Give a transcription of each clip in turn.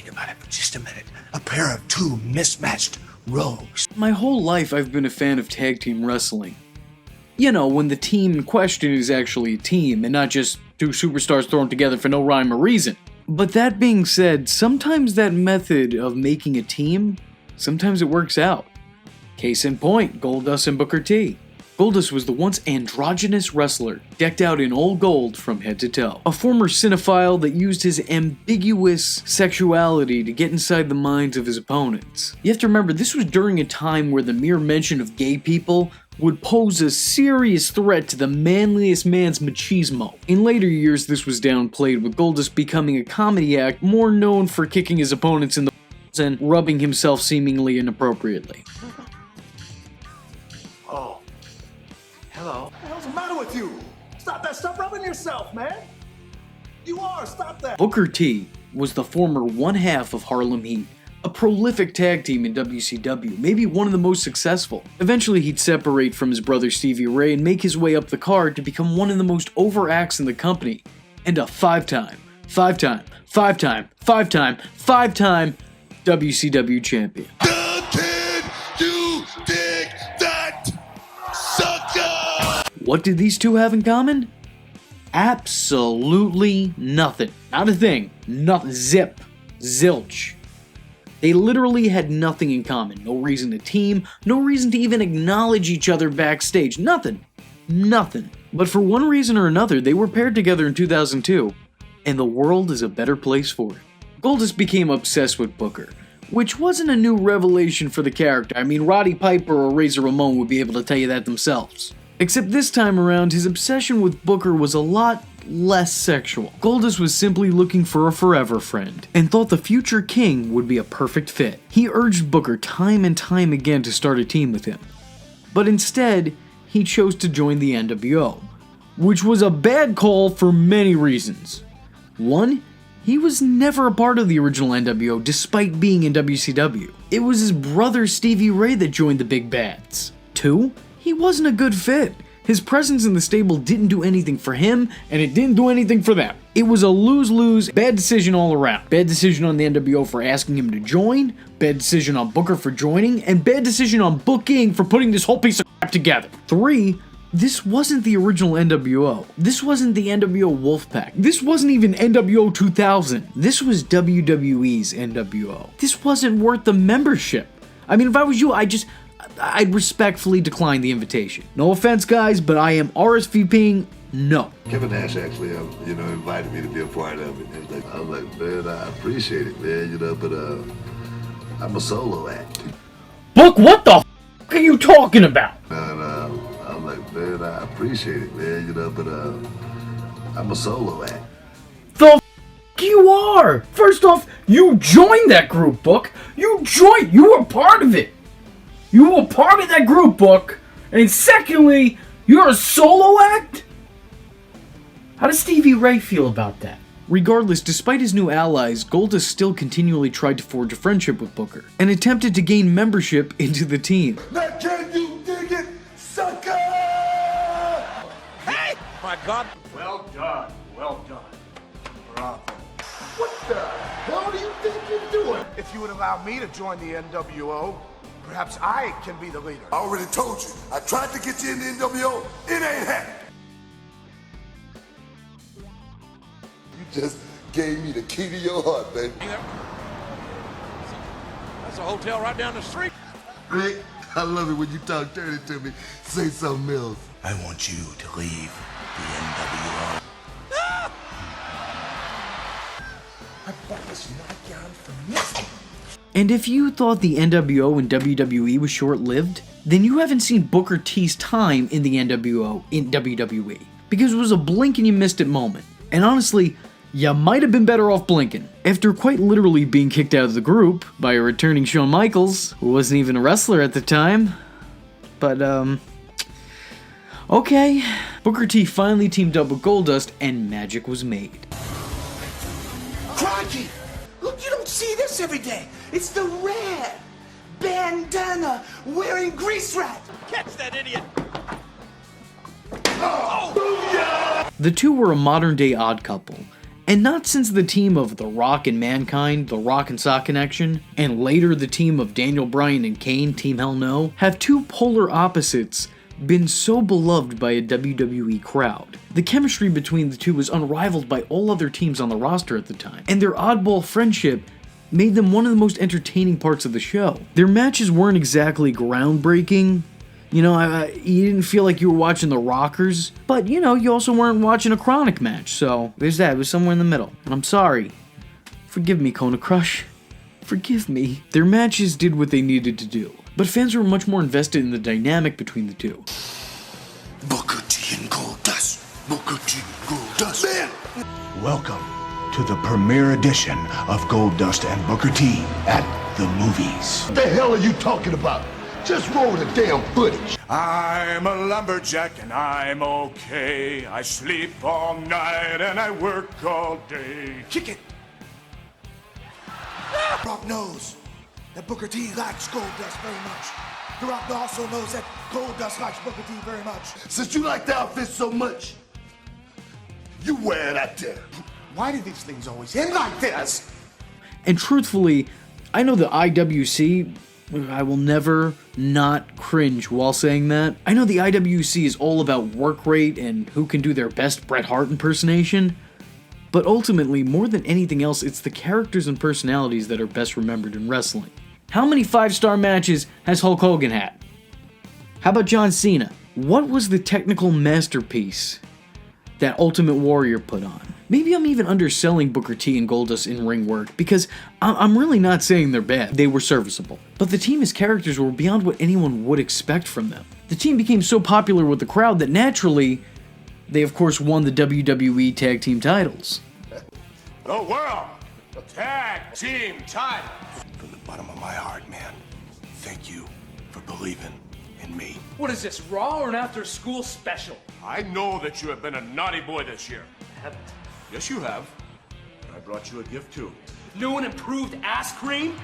think about it for just a minute. A pair of two mismatched rogues. My whole life I've been a fan of tag team wrestling. You know, when the team in question is actually a team and not just two superstars thrown together for no rhyme or reason. But that being said, sometimes that method of making a team, sometimes it works out. Case in point, Goldust and Booker T. Goldust was the once androgynous wrestler, decked out in all gold from head to toe. A former cinephile that used his ambiguous sexuality to get inside the minds of his opponents. You have to remember, this was during a time where the mere mention of gay people would pose a serious threat to the manliest man's machismo. In later years, this was downplayed, with Goldust becoming a comedy act more known for kicking his opponents in the and rubbing himself seemingly inappropriately. Oh. Hello. What the hell's the matter with you? Stop that. Stop rubbing yourself, man. Stop that. Booker T was the former one half of Harlem Heat, a prolific tag team in WCW, maybe one of the most successful. Eventually he'd separate from his brother Stevie Ray and make his way up the card to become one of the most over acts in the company, and a five-time WCW champion. What did these two have in common? Absolutely nothing. Not a thing. Nothing. Zip. Zilch. They literally had nothing in common. No reason to team. No reason to even acknowledge each other backstage. Nothing. Nothing. But for one reason or another, they were paired together in 2002, and the world is a better place for it. Goldust became obsessed with Booker, which wasn't a new revelation for the character. I mean, Roddy Piper or Razor Ramon would be able to tell you that themselves. Except this time around, his obsession with Booker was a lot less sexual. Goldust was simply looking for a forever friend, and thought the future king would be a perfect fit. He urged Booker time and time again to start a team with him, but instead, he chose to join the NWO, which was a bad call for many reasons. One, he was never a part of the original NWO despite being in WCW. It was his brother Stevie Ray that joined the Big Bads. Two, he wasn't a good fit. His presence in the stable didn't do anything for him, and it didn't do anything for them. It was a lose-lose, bad decision all around. Bad decision on the NWO for asking him to join, bad decision on Booker for joining, and bad decision on booking for putting this whole piece of crap together. Three, this wasn't the original NWO. This wasn't the NWO Wolfpack. This wasn't even NWO 2000. This was WWE's NWO. This wasn't worth the membership. I mean, if I was you, I'd respectfully decline the invitation. No offense, guys, but I am RSVPing no. Kevin Nash actually, invited me to be a part of it. I was like, man, I appreciate it, man, but I'm a solo act. Book, what the f*** are you talking about? And I'm like, man, I appreciate it, man, but I'm a solo act. The f*** you are! First off, you joined that group, Book. You were part of it. You were part of that group, Book. And secondly, you're a solo act? How does Stevie Ray feel about that? Regardless, despite his new allies, Goldust still continually tried to forge a friendship with Booker, and attempted to gain membership into the team. Now can you dig it, sucker? Hey! My God. Well done. Well done. Bravo. What the hell do you think you're doing? If you would allow me to join the NWO, perhaps I can be the leader. I already told you, I tried to get you in the NWO, it ain't happening. You just gave me the key to your heart, baby. That's a hotel right down the street. Rick, I love it when you talk dirty to me. Say something else. I want you to leave the NWO. I bought this nightgown for nothing. And if you thought the NWO and WWE was short-lived, then you haven't seen Booker T's time in the NWO in WWE, because it was a blink and you missed it moment. And honestly, you might have been better off blinking. After quite literally being kicked out of the group by a returning Shawn Michaels, who wasn't even a wrestler at the time. But, okay. Booker T finally teamed up with Goldust, and magic was made. Crikey! Look, you don't see this every day. It's the rare bandana wearing grease rat. Catch that idiot. The two were a modern-day odd couple, And not since the team of The Rock and Mankind, The Rock and Sock Connection, and later the team of Daniel Bryan and Kane, Team Hell No, have two polar opposites been so beloved by a WWE crowd. The chemistry between the two was unrivaled by all other teams on the roster at the time, and their oddball friendship made them one of the most entertaining parts of the show. Their matches weren't exactly groundbreaking. You know, you didn't feel like you were watching the Rockers, but you know, you also weren't watching a Chronic match, so there's that. It was somewhere in the middle. And I'm sorry. Forgive me, Kona Crush. Forgive me. Their matches did what they needed to do, but fans were much more invested in the dynamic between the two. Booker T and Goldust. Booker T and Goldust. Man! Welcome to the premiere edition of Goldust and Booker T at the movies. What the hell are you talking about? Just roll the damn footage. I'm a lumberjack and I'm okay. I sleep all night and I work all day. Kick it. Rock knows that Booker T likes Goldust very much. The Rock also knows that Goldust likes Booker T very much. Since you like the outfit so much, you wear it out there. Why do these things always end like this? And truthfully, I know the IWC, I will never not cringe while saying that. I know the IWC is all about work rate and who can do their best Bret Hart impersonation, but ultimately, more than anything else, it's the characters and personalities that are best remembered in wrestling. How many 5-star matches has Hulk Hogan had? How about John Cena? What was the technical masterpiece that Ultimate Warrior put on? Maybe I'm even underselling Booker T and Goldust in ring work, because I'm really not saying they're bad. They were serviceable. But the team as characters were beyond what anyone would expect from them. The team became so popular with the crowd that naturally, they of course won the WWE Tag Team titles. The World Tag Team title. From the bottom of my heart, man, thank you for believing in me. What is this, Raw or an after-school special? I know that you have been a naughty boy this year. I haven't. Yes, you have. I brought you a gift too. New and improved ass cream?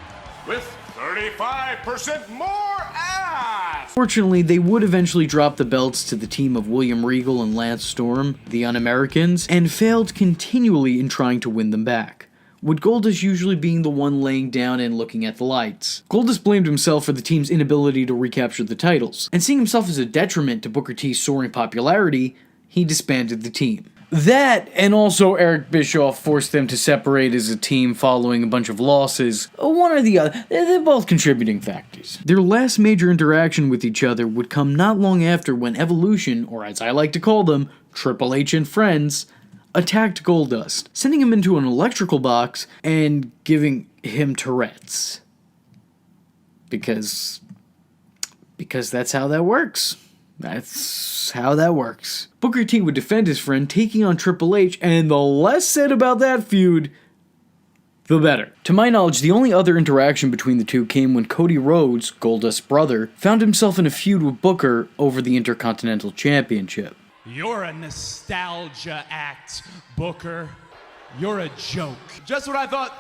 With 35% more ass! Fortunately, they would eventually drop the belts to the team of William Regal and Lance Storm, the Un-Americans, and failed continually in trying to win them back, with Goldust usually being the one laying down and looking at the lights. Goldust blamed himself for the team's inability to recapture the titles, and seeing himself as a detriment to Booker T's soaring popularity, he disbanded the team. That, and also Eric Bischoff forced them to separate as a team following a bunch of losses. One or the other, they're both contributing factors. Their last major interaction with each other would come not long after when Evolution, or as I like to call them, Triple H and friends, attacked Goldust, sending him into an electrical box and giving him Tourette's. Because that's how that works. That's how that works. Booker T would defend his friend, taking on Triple H, and the less said about that feud, the better. To my knowledge, the only other interaction between the two came when Cody Rhodes, Goldust's brother, found himself in a feud with Booker over the Intercontinental Championship. You're a nostalgia act, Booker. You're a joke. Just when I thought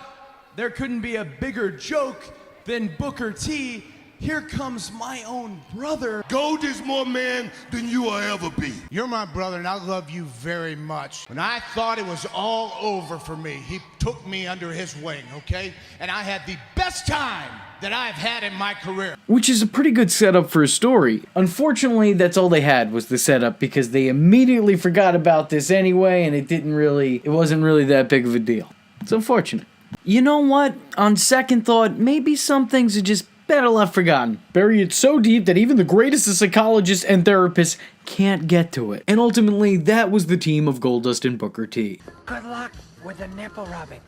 there couldn't be a bigger joke than Booker T, here comes my own brother. Gold is more man than you will ever be. You're my brother, and I love you very much. When I thought it was all over for me, he took me under his wing, okay? And I had the best time that I've had in my career. Which is a pretty good setup for a story. Unfortunately, that's all they had was the setup, because they immediately forgot about this anyway, and it wasn't really that big of a deal. It's unfortunate. You know what? On second thought, maybe some things are just better left forgotten. Bury it so deep that even the greatest of psychologists and therapists can't get to it. And ultimately, that was the team of Goldust and Booker T. Good luck with the nipple rubbing.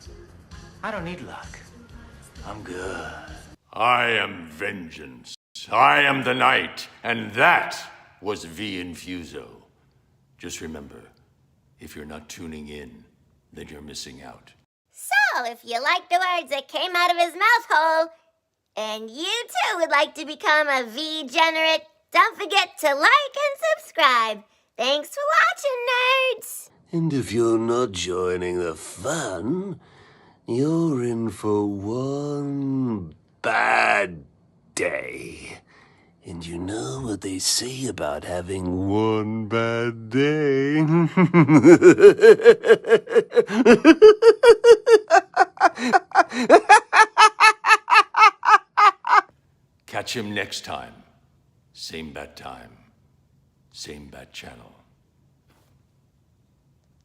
I don't need luck. I'm good. I am vengeance. I am the night. And that was V Infuso. Just remember, if you're not tuning in, then you're missing out. So, if you like the words that came out of his mouth hole, and you too would like to become a V-generate, don't forget to like and subscribe. Thanks for watching, nerds! And if you're not joining the fun, you're in for one bad day. And you know what they say about having one bad day? Catch him next time. Same bat time. Same bat channel.